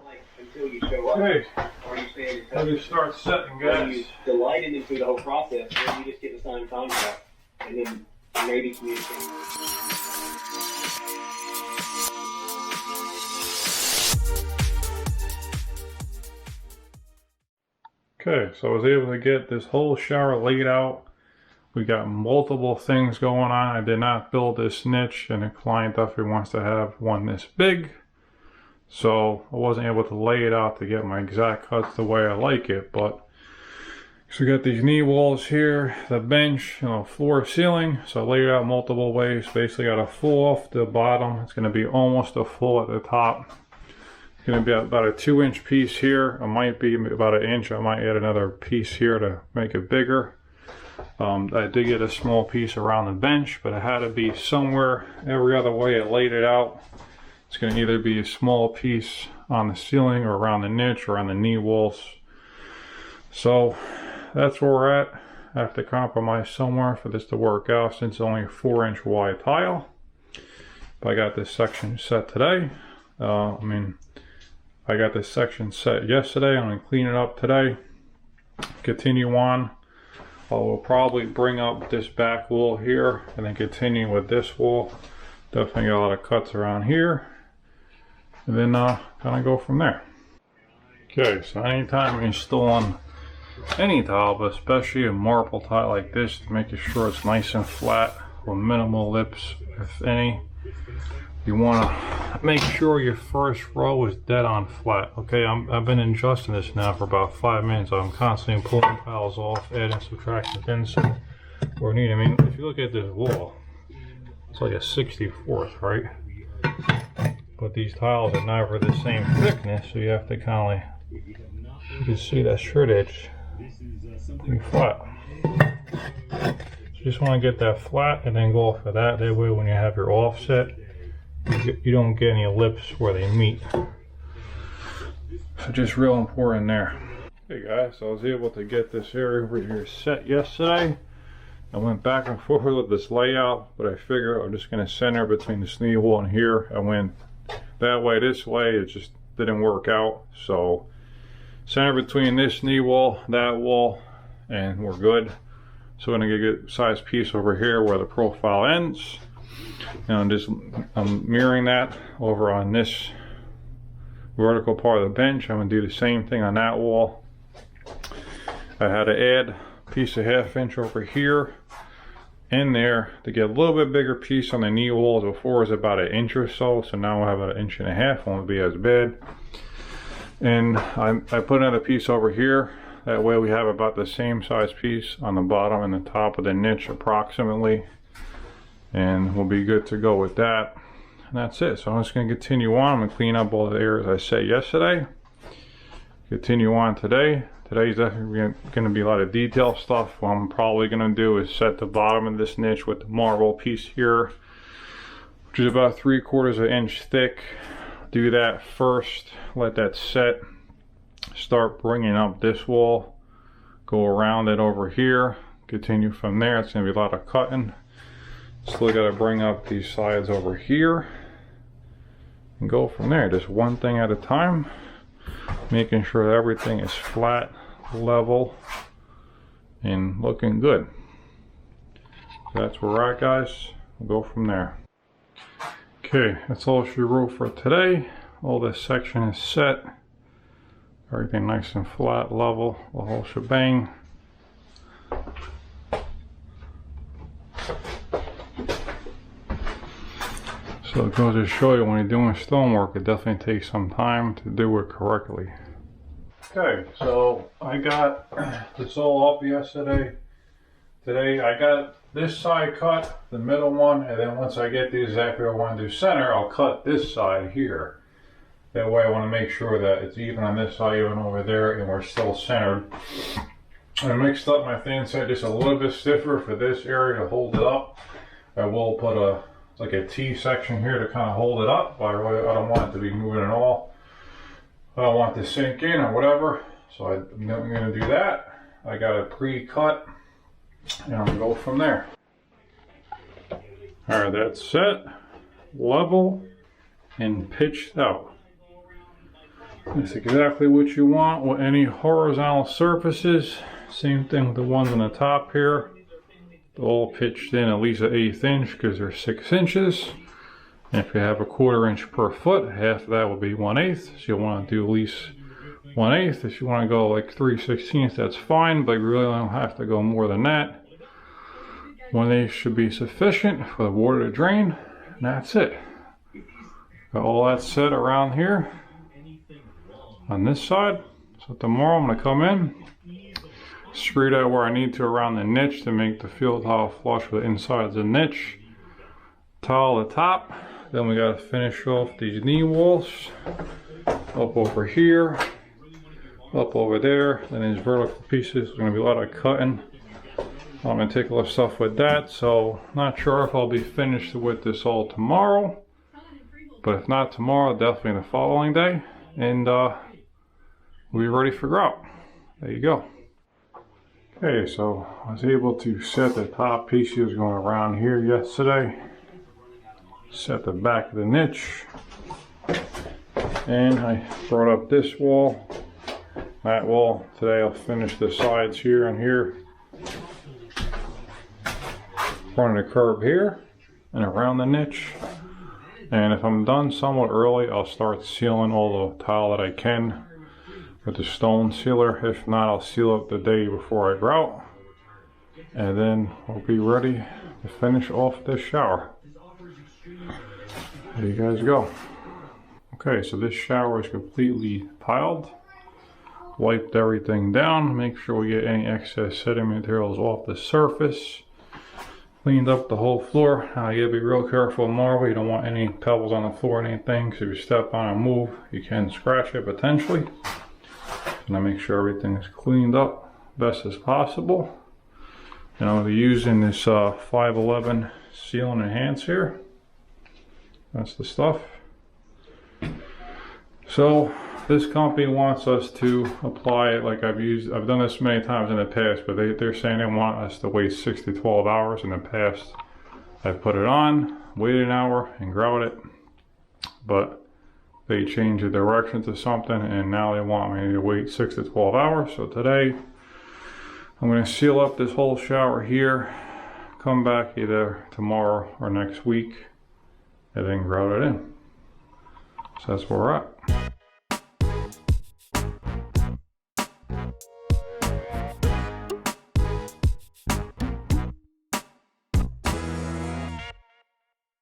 Okay, let me start setting, guys. When you delight and into the whole process, then you just get to sign contract and then maybe communicate. Okay, so I was able to get this whole shower laid out. We got multiple things going on. I did not build this niche, and the client definitely wants to have one this big. So I wasn't able to lay it out to get my exact cuts the way I like it, but so we got these knee walls here, the bench, floor ceiling. So I laid it out multiple ways. Basically got a full off the bottom. It's going to be almost a full at the top. It's going to be about a 2-inch piece here. It might be about an inch. I might add another piece here to make it bigger. I did get a small piece around the bench, but it had to be somewhere every other way I laid it out. It's going to either be a small piece on the ceiling or around the niche or on the knee walls. So that's where we're at. I have to compromise somewhere for this to work out since it's only a 4-inch wide tile. But I got this section set today. I got this section set yesterday. I'm going to clean it up today. Continue on. I will probably bring up this back wall here and then continue with this wall. Definitely got a lot of cuts around here. And then kind of go from there. Okay, so anytime you're installing any tile, but especially a marble tile like this, to make sure it's nice and flat with minimal lips, if any, you want to make sure your first row is dead on flat. Okay, I've been adjusting this now for about 5 minutes. I'm constantly pulling tiles off, adding, subtracting things where needed. I mean, if you look at this wall, it's like a 64th, right? But these tiles are never the same thickness, so you have to kind of, you can see that straight edge pretty flat. So you just want to get that flat and then go off of that. That way when you have your offset, you don't get any lips where they meet. So just real important there. Hey guys, so I was able to get this area over here set yesterday. I went back and forth with this layout, but I figured I'm just going to center between this knee wall and here. I went that way, this way, it just didn't work out. So center between this knee wall, that wall, and we're good. So I'm going to get a good size piece over here where the profile ends. And I'm mirroring that over on this vertical part of the bench. I'm going to do the same thing on that wall. I had to add a piece of 1/2 inch over here in there to get a little bit bigger piece on the knee walls. Before it was about 1 inch or so, so now I have an 1.5 inches. Won't be as bad. And I put another piece over here. That way we have about the same size piece on the bottom and the top of the niche approximately. And we'll be good to go with that. And that's it. So I'm just going to continue on. I'm going to clean up all the areas I set yesterday. Continue on today. Today's definitely going to be a lot of detail stuff. What I'm probably going to do is set the bottom of this niche with the marble piece here, which is about 3/4 of an inch thick. Do that first. Let that set. Start bringing up this wall. Go around it over here. Continue from there. It's going to be a lot of cutting. Still got to bring up these sides over here and go from there. Just one thing at a time, making sure that everything is flat, level, and looking good. So that's where we're at, guys. We'll go from there. Okay, that's all she wrote for today. All this section is set. Everything nice and flat, level, the whole shebang. So it goes to show you when you're doing stonework, it definitely takes some time to do it correctly. Okay, so I got this all up yesterday. Today I got this side cut, the middle one, and then once I get the exactly where I want to do center, I'll cut this side here. That way I want to make sure that it's even on this side, even over there, and we're still centered. I mixed up my thin set just a little bit stiffer for this area to hold it up. I will put like a T section here to kind of hold it up, but I don't want it to be moving at all. I don't want it to sink in or whatever, so I'm going to do that. I got it pre-cut, and I'm going to go from there. Alright, that's set, level, and pitched out. That's exactly what you want with any horizontal surfaces. Same thing with the ones on the top here. They're all pitched in at least an 1/8 inch because they're 6 inches. And if you have a 1/4 inch per foot, half of that would be 1/8. So you'll want to do at least 1/8. If you want to go like 3/16, that's fine, but you really don't have to go more than that. 1/8 should be sufficient for the water to drain, and that's it. Got all that set around here on this side. So tomorrow I'm going to come in, screw that where I need to around the niche to make the field tile flush with the inside of the niche. Tile the top. Then we got to finish off these knee walls. Up over here, up over there. Then these vertical pieces, there's going to be a lot of cutting. I'm going to take a lot of stuff with that. So not sure if I'll be finished with this all tomorrow. But if not tomorrow, definitely the following day. And we'll be ready for grout. There you go. Okay, so I was able to set the top pieces going around here yesterday. Set the back of the niche. And I brought up this wall, that wall. Today I'll finish the sides here and here. Running the curb here and around the niche. And if I'm done somewhat early, I'll start sealing all the tile that I can with the stone sealer. If not, I'll seal it the day before I grout. And then we'll be ready to finish off this shower. There you guys go. Okay, so this shower is completely tiled. Wiped everything down. Make sure we get any excess setting materials off the surface. Cleaned up the whole floor. Now you gotta be real careful with marble. You don't want any pebbles on the floor or anything, because if you step on and move, you can scratch it potentially. And I make sure everything is cleaned up best as possible. And I'll be using this 511 Seal and Enhance here. That's the stuff. So this company wants us to apply it like I've done this many times in the past, but they're saying they want us to wait 6 to 12 hours. In the past, I put it on, waited an hour, and grout it. But they changed the direction to something, and now they want me to wait 6 to 12 hours. So today, I'm going to seal up this whole shower here, come back either tomorrow or next week, and then grout it in. So that's where we're at.